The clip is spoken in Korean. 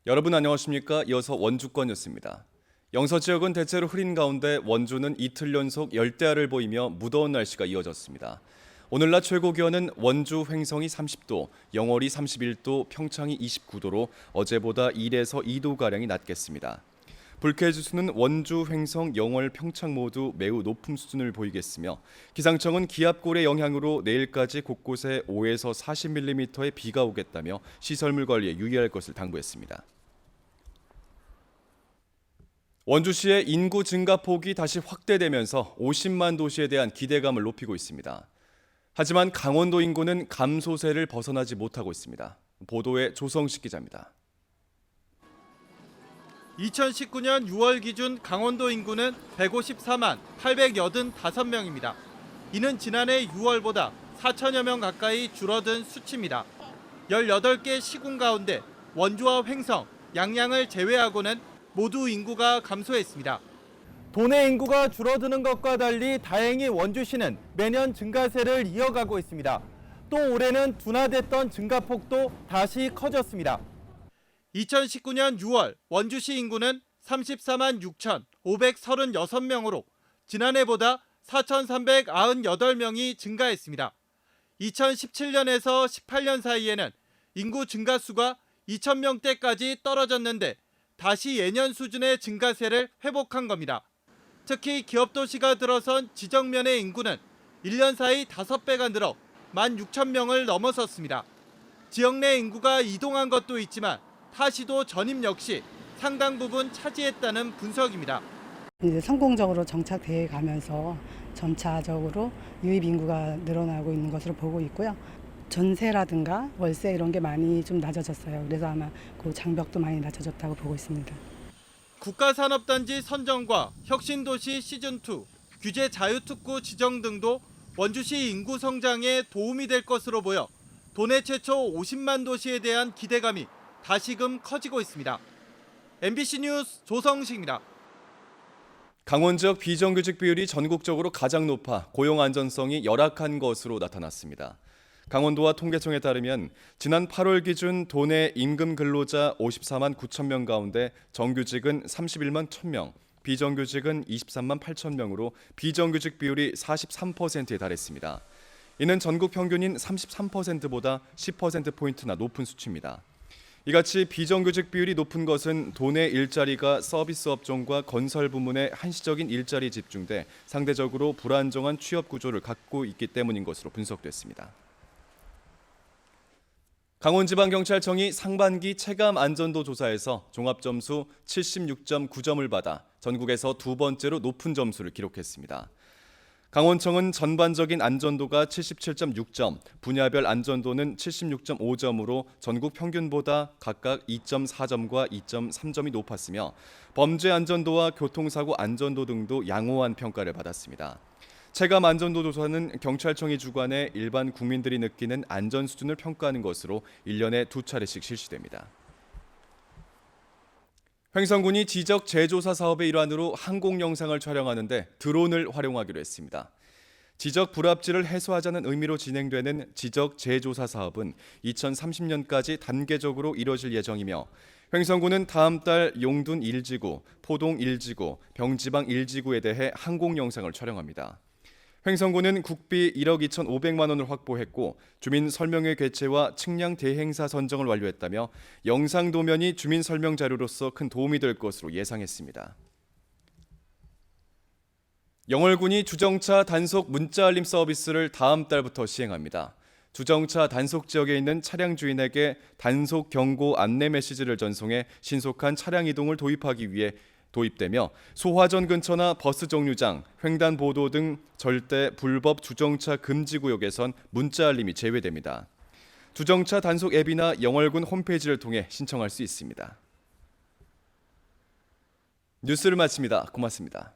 여러분 안녕하십니까? 이어서 원주권 뉴스입니다. 영서 지역은 대체로 흐린 가운데 원주는 이틀 연속 열대야를 보이며 무더운 날씨가 이어졌습니다. 오늘 낮 최고 기온은 원주 횡성이 30도, 영월이 31도, 평창이 29도로 어제보다 1에서 2도가량이 낮겠습니다. 불쾌지수는 원주, 횡성, 영월, 평창 모두 매우 높은 수준을 보이겠으며 기상청은 기압골의 영향으로 내일까지 곳곳에 5에서 40mm의 비가 오겠다며 시설물 관리에 유의할 것을 당부했습니다. 원주시의 인구 증가폭이 다시 확대되면서 50만 도시에 대한 기대감을 높이고 있습니다. 하지만 강원도 인구는 감소세를 벗어나지 못하고 있습니다. 보도에 조성식 기자입니다. 2019년 6월 기준 강원도 인구는 154만 885명입니다. 이는 지난해 6월보다 4천여 명 가까이 줄어든 수치입니다. 18개 시군 가운데 원주와 횡성, 양양을 제외하고는 모두 인구가 감소했습니다. 도내 인구가 줄어드는 것과 달리 다행히 원주시는 매년 증가세를 이어가고 있습니다. 또 올해는 둔화됐던 증가폭도 다시 커졌습니다. 2019년 6월 원주시 인구는 34만 6,536명으로 지난해보다 4,398명이 증가했습니다. 2017년에서 18년 사이에는 인구 증가수가 2,000명대까지 떨어졌는데 다시 예년 수준의 증가세를 회복한 겁니다. 특히 기업도시가 들어선 지정면의 인구는 1년 사이 5배가 늘어 16,000명을 넘어섰습니다. 지역 내 인구가 이동한 것도 있지만 타시도 전입 역시 상당 부분 차지했다는 분석입니다. 이제 성공적으로 정착돼 가면서 점차적으로 유입 인구가 늘어나고 있는 것으로 보고 있고요. 전세라든가 월세 이런 게 많이 좀 낮아졌어요. 그래서 아마 그 장벽도 많이 낮아졌다고 보고 있습니다. 국가산업단지 선정과 혁신도시 시즌2, 규제 자유특구 지정 등도 원주시 인구 성장에 도움이 될 것으로 보여 도내 최초 50만 도시에 대한 기대감이 다시금 커지고 있습니다. MBC 뉴스 조성식입니다. 강원 지역 비정규직 비율이 전국적으로 가장 높아 고용 안전성이 열악한 것으로 나타났습니다. 강원도와 통계청에 따르면 지난 8월 기준 도내 임금 근로자 54만 9천 명 가운데 정규직은 31만 1천 명, 비정규직은 23만 8천 명으로 비정규직 비율이 43%에 달했습니다. 이는 전국 평균인 33%보다 10%포인트나 높은 수치입니다. 이같이 비정규직 비율이 높은 것은 도내 일자리가 서비스 업종과 건설 부문에 한시적인 일자리 집중돼 상대적으로 불안정한 취업 구조를 갖고 있기 때문인 것으로 분석됐습니다. 강원지방경찰청이 상반기 체감 안전도 조사에서 종합점수 76.9점을 받아 전국에서 두 번째로 높은 점수를 기록했습니다. 강원청은 전반적인 안전도가 77.6점, 분야별 안전도는 76.5점으로 전국 평균보다 각각 2.4점과 2.3점이 높았으며 범죄 안전도와 교통사고 안전도 등도 양호한 평가를 받았습니다. 체감 안전도 조사는 경찰청이 주관해 일반 국민들이 느끼는 안전 수준을 평가하는 것으로 1년에 2차례씩 실시됩니다. 횡성군이 지적 재조사 사업의 일환으로 항공 영상을 촬영하는데 드론을 활용하기로 했습니다. 지적 불합지를 해소하자는 의미로 진행되는 지적 재조사 사업은 2030년까지 단계적으로 이뤄질 예정이며 횡성군은 다음 달 용둔 1지구, 포동 1지구, 병지방 1지구에 대해 항공 영상을 촬영합니다. 횡성군은 국비 1억 2,500만 원을 확보했고 주민 설명회 개최와 측량 대행사 선정을 완료했다며 영상 도면이 주민 설명 자료로서 큰 도움이 될 것으로 예상했습니다. 영월군이 주정차 단속 문자 알림 서비스를 다음 달부터 시행합니다. 주정차 단속 지역에 있는 차량 주인에게 단속 경고 안내 메시지를 전송해 신속한 차량 이동을 도입하기 위해 도입되며 소화전 근처나 버스 정류장, 횡단보도 등 절대 불법 주정차 금지 구역에선 문자 알림이 제외됩니다. 주정차 단속 앱이나 영월군 홈페이지를 통해 신청할 수 있습니다. 뉴스를 마칩니다. 고맙습니다.